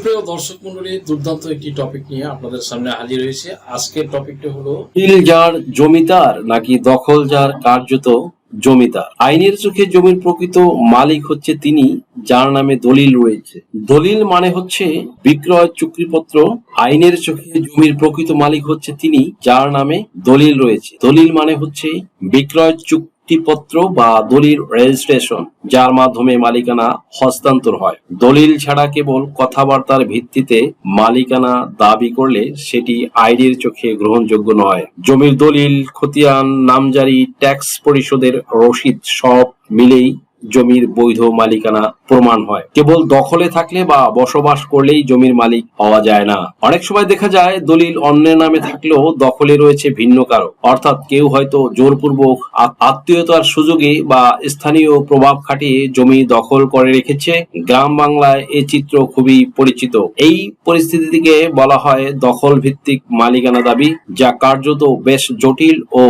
সুপ্রিয় দর্শক মন্ডলী, দুর্দান্ত একটি টপিক নিয়ে আপনাদের সামনে হাজির হয়েছে। আজকের টপিকটা হলো দলিল যার জমিদার নাকি দখল যার কার্যত জমিদার। আইনের চোখে জমির প্রকৃত মালিক হচ্ছে তিনি যার নামে দলিল রয়েছে। দলিল মানে হচ্ছে বিক্রয় চুক্তিপত্র। আইনের চোখে জমির প্রকৃত মালিক হচ্ছে তিনি যার নামে দলিল রয়েছে। দলিল মানে হচ্ছে বিক্রয় চুক্তিপত্র বা দলিল রেজিস্ট্রেশন, যার মাধ্যমে মালিকানা হস্তান্তর হয়। দলিল ছাড়া কেবল কথাবার্তার ভিত্তিতে মালিকানা দাবি করলে সেটি আইনের চোখে গ্রহণযোগ্য নয়। জমির দলিল, খতিয়ান, নামজারি, ট্যাক্স পরিশোধের রসিদ সব মিলেই জমির বৈধ মালিকানা প্রমাণ হয়। কেবল দখলে থাকলে বা বসবাস করলেই জমির মালিক হওয়া যায় না। অনেক সময় দেখা যায় দলিল অন্যের নামে থাকলেও দখলে রয়েছে ভিন্ন কারো, অর্থাৎ কেউ হয়তো জোরপূর্বক আত্মীয়তার সুযোগে বা স্থানীয় প্রভাব খাটিয়ে জমি দখল করে রেখেছে। গ্রাম বাংলায় এই চিত্র খুবই পরিচিত। এই পরিস্থিতিকে বলা হয় দখল ভিত্তিক মালিকানা দাবি, যা কার্যত বেশ জটিল ও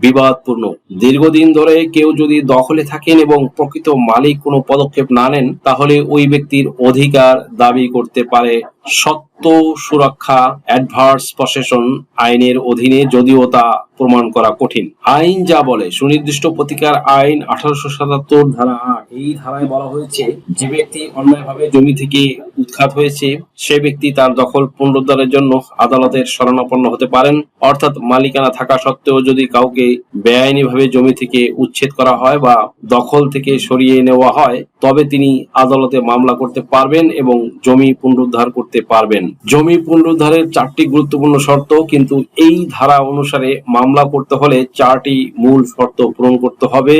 বিবাদপূর্ণ। দীর্ঘদিন ধরে কেউ যদি দখলে থাকেন এবং প্রকৃত মালিক কোনো পদক্ষেপ না নেন, তাহলে ওই ব্যক্তির অধিকার দাবি করতে পারে সত্ত্ব সুরক্ষা অ্যাডভার্স পসেশন আইনের অধীনে, যদিও তা প্রমাণ করা কঠিন। আইন যা বলে, সুনির্দিষ্ট প্রতিকার আইন 1877 ধারা 8, এই ধারায় বলা হয়েছে যে ব্যক্তি অন্যায়ভাবে জমি থেকে উৎখাত হয়েছে সে ব্যক্তি তার দখল পুনরুদ্ধারের জন্য আদালতের শরণাপন্ন হতে পারেন। অর্থাৎ মালিকানা থাকা সত্ত্বেও যদি কাউকে বেআইনিভাবে জমি থেকে উচ্ছেদ করা হয় বা দখল থেকে সরিয়ে নেওয়া হয়, তবে তিনি আদালতে মামলা করতে পারবেন এবং জমি পুনরুদ্ধার করতে পারবেন। জমি পুনরুদ্ধারের 4টি গুরুত্বপূর্ণ শর্ত, কিন্তু এই ধারা অনুসারে মামলা করতে হলে 4টি মূল শর্ত পূরণ করতে হবে।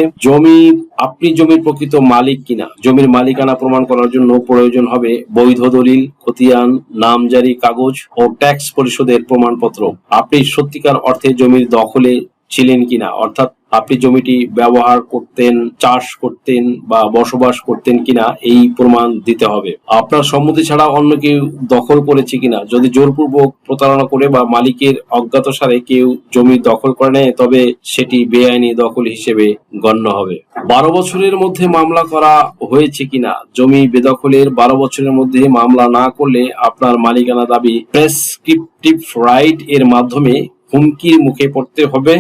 আপনি জমির প্রকৃত মালিক কিনা। জমির মালিকানা প্রমাণ করার জন্য প্রয়োজন হবে বৈধ দলিল, খতিয়ান, নামজারি কাগজ ও ট্যাক্স পরিশোধের প্রমাণপত্র। আপনি সত্যিকার অর্থে জমির দখলে ছিলেন কিনা, অর্থাৎ আপনি জমিটি ব্যবহার করতেন, চাষ করতেন বা বসবাস করতেন কিনা, এই প্রমাণ দিতে হবে। আপনার সম্মতি ছাড়া অন্য কেউ দখল করেছে কিনা। যদি জোরপূর্বক প্রতারণা করে বা মালিকের অজ্ঞাতসারে কেউ জমি দখল করে নেয়, তবে সেটি বেআইনি দখল হিসেবে গণ্য হবে। 12 বছরের মধ্যে মামলা করা হয়েছে কিনা। জমি বেদখলের 12 বছরের মধ্যে মামলা না করলে আপনার মালিকানা দাবি প্রেসক্রিপটিভ রাইট এর মাধ্যমে হুমকির মুখে পড়তে হবে।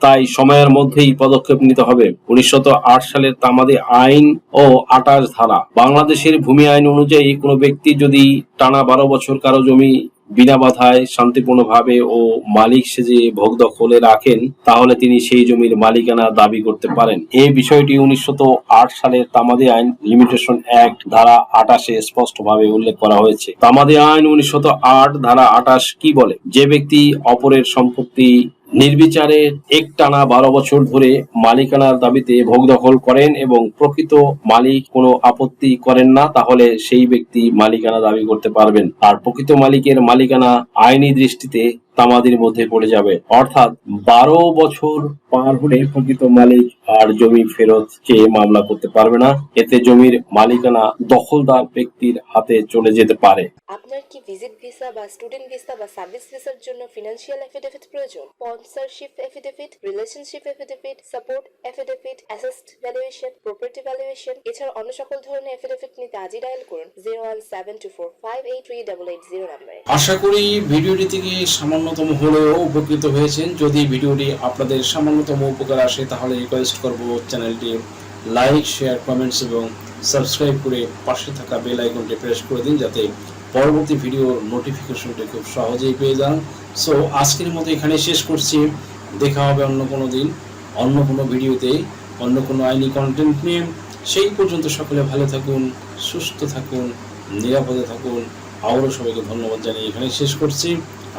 তাই সময়ের মধ্যেই পদক্ষেপ নিতে হবে। 1908 সালের তামাদি আইন ও 28 ধারা, বাংলাদেশের ভূমি আইন অনুযায়ী কোনো ব্যক্তি যদি টানা 12 বছর কারো জমি বিনা বাধায় শান্তিপূর্ণভাবে ও মালিক সেজে ভোগ দখলে রাখেন, তাহলে তিনি সেই জমির মালিকানা দাবি করতে পারেন। এই বিষয়টি 1908 সালের তামাদি আইন লিমিটেশন অ্যাক্ট ধারা 28-এ স্পষ্টভাবে উল্লেখ করা হয়েছে। তামাদি আইন 1908 ধারা 28 কি বলে? যে ব্যক্তি অপরের সম্পত্তি নির্বিচারে একটানা 12 বছর ধরে মালিকানার দাবিতে ভোগ দখল করেন এবং প্রকৃত মালিক কোনো আপত্তি করেন না, তাহলে সেই ব্যক্তি মালিকানা দাবি করতে পারবেন। আর প্রকৃত মালিকের মালিকানা আইনি দৃষ্টিতে তামাদির মধ্যে পড়ে যাবে। অর্থাৎ 12 বছর পার হলে প্রকৃত মালিক আর জমি ফেরত চেয়ে মামলা করতে পারবে না। এতে জমির মালিকানা দখলদার ব্যক্তির হাতে চলে যেতে পারে। আপনার কি ভিজিট ভিসা বা স্টুডেন্ট ভিসা বা সার্ভিস ভিসার জন্য ফিনান্সিয়াল এফিডেভিট প্রয়োজন? Sponsorship affidavit, relationship affidavit, support affidavit, asset valuation, property valuation এছাড়া অন্য সকল ধরনের এফিডেভিট নিতে আজই ডায়াল করুন 01724583880 নম্বরে। আশা করি ভিডিওটি থেকে সামান্যতম হলেও উপকৃত হয়েছেন। যদি ভিডিওটি আপনাদের সামান্যতম উপকার আসে, তাহলে রিকোয়েস্ট করব চ্যানেলটি লাইক, শেয়ার, কমেন্টস এবং সাবস্ক্রাইব করে পাশে থাকা বেল আইকনটি প্রেস করে দিন, যাতে পরবর্তী ভিডিওর নোটিফিকেশনটি খুব সহজেই পেয়ে যান। সো আজকের মতো এখানে শেষ করছি। দেখা হবে অন্য কোনো দিন, অন্য কোনো ভিডিওতে, অন্য কোনো আইনি কন্টেন্ট নিয়ে। সেই পর্যন্ত সকলে ভালো থাকুন, সুস্থ থাকুন, নিরাপদে থাকুন। আবারও সবাইকে ধন্যবাদ জানিয়ে এখানে শেষ করছি।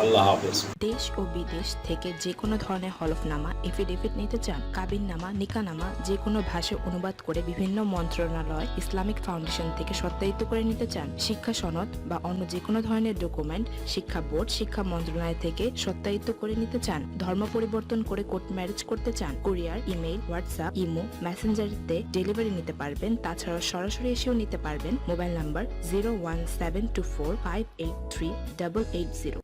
আল্লাহ হাফেজ। দেশ ও বিদেশ থেকে যে কোনো ধরনের হলফনামা, এফিডেভিট নিতে চান, কাবিননামা, নিকানামা যে কোনো ভাষায় অনুবাদ করে বিভিন্ন মন্ত্রণালয়, ইসলামিক ফাউন্ডেশন থেকে সত্যায়িত করে নিতে চান, শিক্ষা সনদ বা অন্য যে কোনো ধরনের ডকুমেন্ট শিক্ষা বোর্ড, শিক্ষা মন্ত্রণালয় থেকে সত্যায়িত করে নিতে চান, ধর্ম পরিবর্তন করে কোর্ট ম্যারেজ করতে চান, কুরিয়ার, ইমেইল, হোয়াটসঅ্যাপ, ইমো, মেসেঞ্জারিতে ডেলিভারি নিতে পারবেন। তাছাড়া সরাসরি এসেও নিতে পারবেন। Mobile number 01724583880।